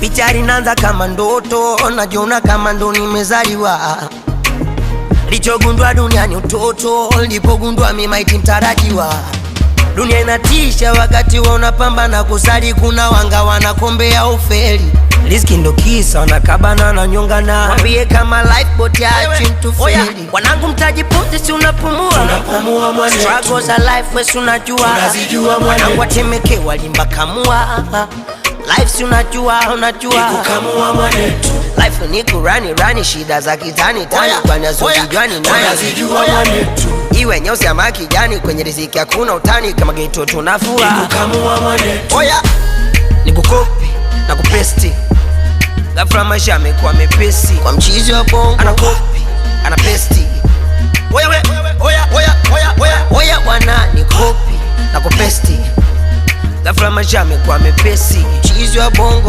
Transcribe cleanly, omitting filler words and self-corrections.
Picha inaanza kama ndoto, najiona kama ndo nimezaliwa. Lichogundua duniani utoto, lipogundua mimi maiti mtarajiwa. Dunia inatisha wakati unapambana kusali, kuna wanga wanakombea ufeli. Riziki ndo kisa wanakabana na nyongana, wambie kama lifeboat ya chintu feli. Wanangu mtajipunzi si unapumua, tunapumua mwane. Struggles za life we unajua, unazijua mwane. Wanangu watemeke walimba kamua, life si unajua, unajua. Niku kamua mwane tu. Life ni kurani, shida za kitani tani. Kwa nazo kijwani nani, unazijua mwane tu. Iwe nyeusi ama kijani, kwenye riziki hakuna utani. Kama geto tunafua, niku kamua mwane tu. Oya, nikukopi na kupesti, ghafla maisha yamekuwa mepesi. Kwa mchizi wa bongo anakopi, anapesti. Oya wana nikopi na kupesti, ghafla maisha yamekuwa mepesi. Mchizi wa bongo